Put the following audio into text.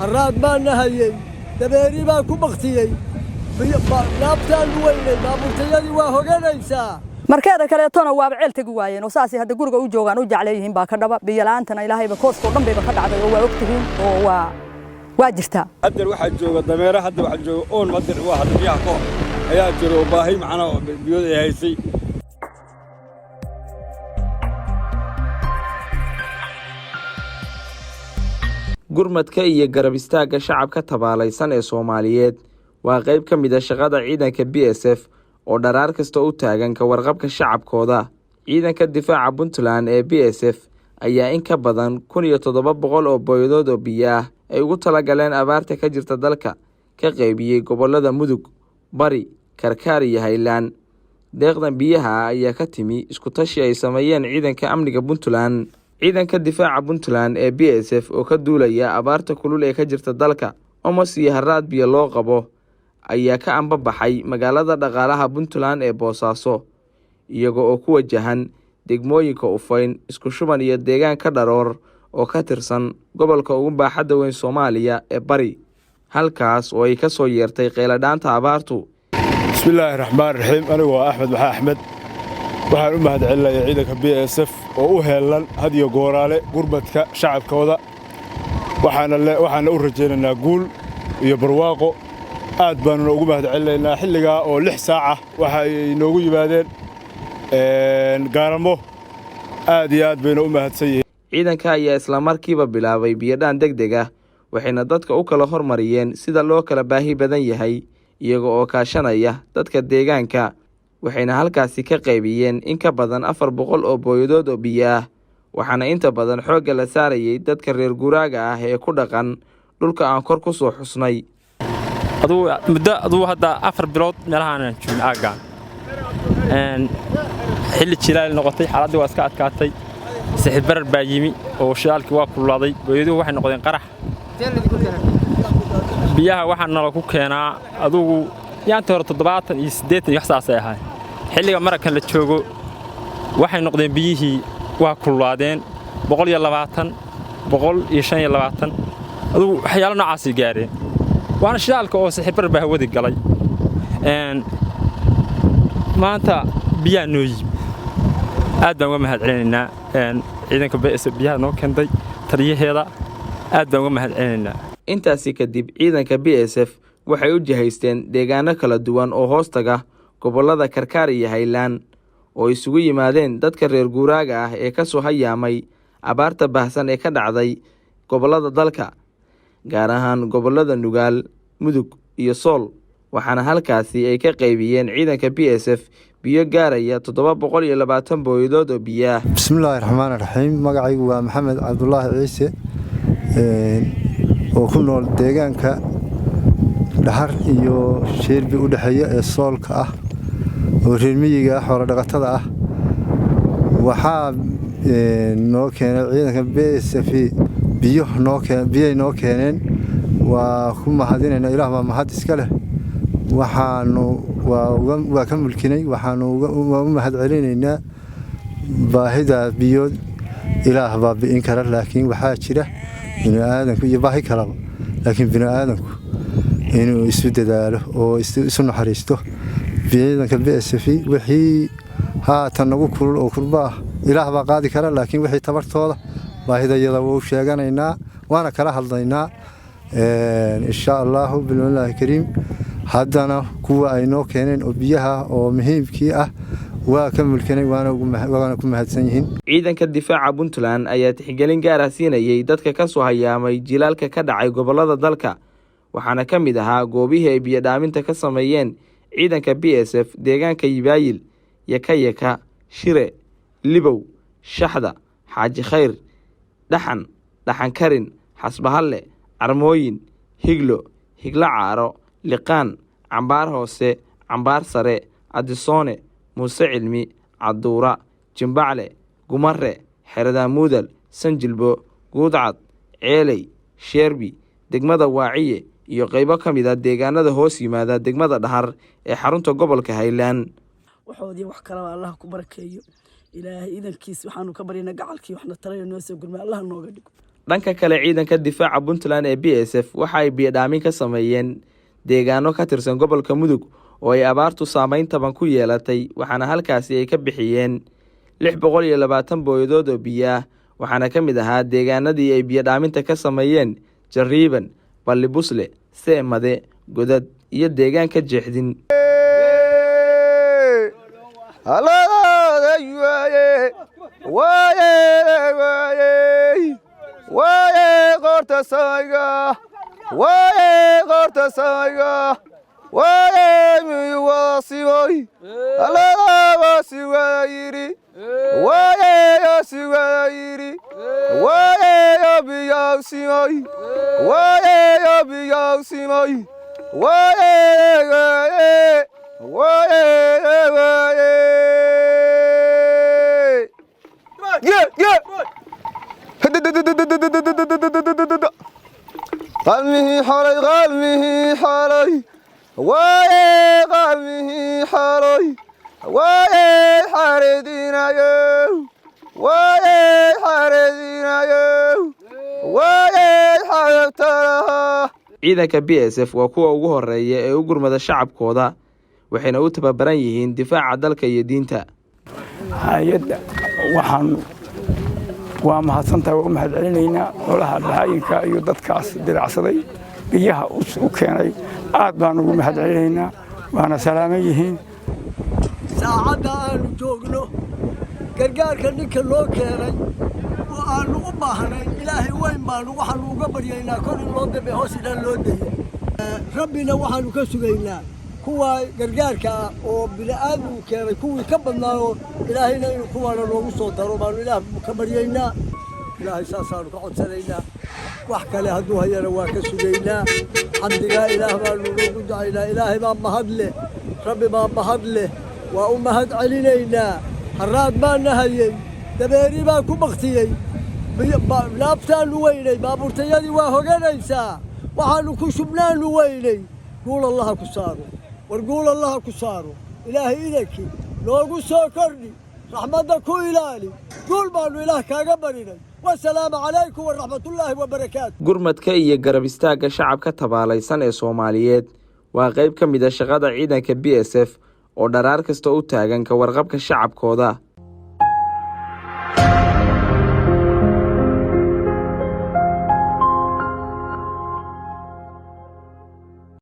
الراد ما نهيي دبيري ما كبختيي نابتان ويني بابورتيدي وهوغانيسا markeeda kaleetona waa ceel tagi waayeen oo saasi hadda guriga u joogan u jecleeyeen baa ka dhaba biyo laantana ilaahayba koosto dhan bayba ka dhacday oo waa ogtihiin oo waa jirta hadda waxa jooga dameera hadda waxa jooga oon madir waa hadda biyaha ko ayaa jiro baahi macna biyood ay haysay gurmadka iyo garab istaaga shacabka tabaalaysan ee Soomaaliyeed waa qayb ka mid ah shaqada ciidanka BSF oo dharaar kasta u taagan ka warqabka shacabkooda. Ciidanka difaaca Puntland ee BSF ayaa in ka badan 1700 oo booyadood oo biyo ah ay ugu talagaleen abaarta ka jirta dalka ka qaybiyay gobolada Mudug, Bari, Karkaar iyo Highland. Deeqdan biyaha ayaa ka timi isku tashi ay sameeyeen ciidanka amniga Puntland. Ciidanka difaaca Puntland ee BSF oo ka duulaya abaarta kulul ee ka jirta dalka Omos iyo haraad biyo loo qabo ayaa ka ambabaxay magaalada dhaqaalaha Puntland ee Boosaaso iyaga oo ku wajahan degmooyinka Ufayn, isku shuban iyo deegaanka Dharoor oo ka tirsan gobolka ugu baaxadda weyn Soomaaliya ee Bari, halkaas oo ay ka soo yeertay qeyladhaanta abaartu. Bismillahir Rahmaanir Rahiim. Anigu waa Axmed Maxaa Axmed, waxaan u mahadcelinayaa ciidanka BSF oo u heelan had iyo gooraale gurmadka shacabkooda. waxaana u rajaynaynaa guul iyo barwaaqo. aad baan ugu mahadcelinaynaa xilliga oo 6 saac waxa ay noogu yimaadeen gaaramo. aad iyo aad bayna u mahadsan yihiin. Ciidanka ayaa isla markiiba bilaabay biyadhaan degdeg ah, waxayna dadka u kala hormariyeen sida loo kala baahi badan yahay iyaga oo kaashanaya dadka deegaanka. waxayna halkaasi ka qaybiyeen in ka badan 400 oo booyadood oo biyo ah, waxaana inta badan xoogga la saarayay dadka reer guraaga ah ee ku dhaqan dhulka aan kor ku soo xusnay. muddo hadda 4 bilood meelahan joogin aagaan xilli jilaal noqotay, xaaladdu waa iska adkaatay, sixir barar baa yimi oo shaalkii waa kululaaday, booyaduhu waxay noqdeen qarax. biyaha waxaa nala ku keenaa adugu yaantii hore 70 iyo 80 iyo wax saas ay ahayd. xilliga markan la joogo waxay noqdeen biyihii waa kululaadeen 120 125 adugu waxyaalo noocaas gaareen. waana shaalka oo sixir barar baa hawada galay. maanta biyaha noo yimi aad baan uga mahadcelinaynaa ciidanka BSF biyaha noo keentay taliyaheeda aad baan uga mahadcelinaynaa. intaasi kadib ciidanka BSF waxay u jihaysteen deegaano kala duwan oo hoostaga gobolada Karkaar iyo Highland oo isugu yimaadeen dadka reer guraaga ah ee ka soo hayaamay abaarta baahsan ee ka dhacday gobolada dalka, gaar ahaan gobolada Nugaal, Mudug iyo Sool. waxaana halkaasi ay ka qaybiyeen ciidanka BSF biyo gaaraya 720 booyadood oo biyo ah. Bismillahir Rahmaanir Rahiim. magacaygu waa Maxamed Cabdullaahi Ciise oo ku nool deegaanka Dhahar iyo Sheerbi u dhaxeeya ee Soolka ah oo reer miyiga xoolo dhaqatada ah. waxaa noo keenay ciidanka BSF biyo noo keeneen. waa ku mahadinaynaa, Ilaah baa mahad iska leh. waxaanu waa ka mulkinay, waxaanu u mahadcelinaynaa baahida biyood. Ilaah baa bi'in kara, laakiin waxaa jira bini'aadanku iyo baahi kalaba, laakiin bini'aadanku inuu isu dadaalo oo isu naxariisto. ciidanka BSF wixii haatan nagu kulul oo kurba ah Ilaah baa qaadi kara, laakiin wixii tabartooda baahidayada wuu sheeganaynaa, waana kala hadlaynaa. insha Allah billahi kariim. haddana kuwa ay noo keeneen oo biyaha oo muhiimkii ah waa ka mulkinay, waana ku mahadsan yihiin. ciidanka difaaca Puntland ayaa tixgelin gaar ah siinayay dadka ka soo hayaamay jilaalka ka dhacay gobolada dalka, waxaana ka mid ahaa goobihii ay biyo dhaaminta ka sameeyeen ciidanka BSF deegaanka Yibaayil, Yakayaka, Shire, Libow, Shaxda, Xaaji Khayr, Dhaxan Karin, Xasbahalle, Carmooyin, Higlo, Higla Caaro, Liqaan, Cambaar Hoose, Cambaar Sare, Adisoone, Muuse Cilmi, Caduura, Jimbacle, Gumare, Xerada Mudal, Sanjilbo, Guudcad, Ceelay, Sheerbi, degmada Waaciye iyo qaybo ka mid ah deegaanada hoos yimaada degmada Dhahar ee xarunta gobolka Highland. waxoodii wax kale Allah ku barakeeyo. ilaahay idankiis waxaanu ka baryaynaa gacalkii waxna tarayo noo soo gurmay Allah nooga dhigo. dhanka kale ciidanka difaaca Puntland ee BSF waxa ay biyadhaamin ka sameeyeen deegaano ka tirsan gobolka Mudug oo ay abaartu saameyn taban ku yeelatay waxaana halkaasi ay ka bixiyeen 620 booyadood oo biyo ah waxaana ka mid ahaa deegaanadii ay biyadhaaminta ka sameeyeen Jariiban, Ballibusle, Seemade, Godad iyo deegaanka Jeexdin. قلبه حالي قلبه حالي حاردين حيبتها. ciidanka BSF waa kuwa ugu horeeya ee u gurmada shacabkooda waxayna u tababaran yihiin difaaca dalka iyo diinta. hay'adda waxaan waa mahadsantahay oo mahad celinaynaa holaha dhaayinka iyo dadkaas diracsaday biyaha u keenay aad baan ugu mahad celinaynaa waana salaaman yihiin. saacada aanu joogno gargaarka ninka loo keenay oo aanu u baahnay ilaahay weyn baan waxaan uga baryaynaa kor in loo dabe hoos ilaa loo dayo rabbina waxaanu ka sugaynaa kuwa gargaarka oo bini'aadmu keenay kuwii ka badnaayo ilaahayna inuu kuwaana loogu soo daro baanu ilaah ka baryaynaa ilaahay saasaanu ka codsanaynaa wax kale hadduu hayana waa ka sugaynaa xamdigaa ilaah baanu ugu ducaynaa ilaahay baa mahad leh rabbi baa mahad leh waa u mahad celinaynaa harraad baana hayay dabeeri baa ku baktiyey laabtaanu weynay baabuurtayadii waa hoganaysaa waxaanu ku shubnaanu weynay guul allaha ku saaro war guul allaha ku saaro ilaahay idankii noogu soo kordhi raxmadda ku ilaali guul baanu ilaah kaaga barinay wasalaamu calaykum waraxmatullaahi wabarakaatu. gurmadka iyo garab istaagga shacabka tabaalaysan ee Soomaaliyeed waa qayb ka mid ah shaqada ciidanka BSF oo dharaar kasta u taagan ka warqabka shacabkooda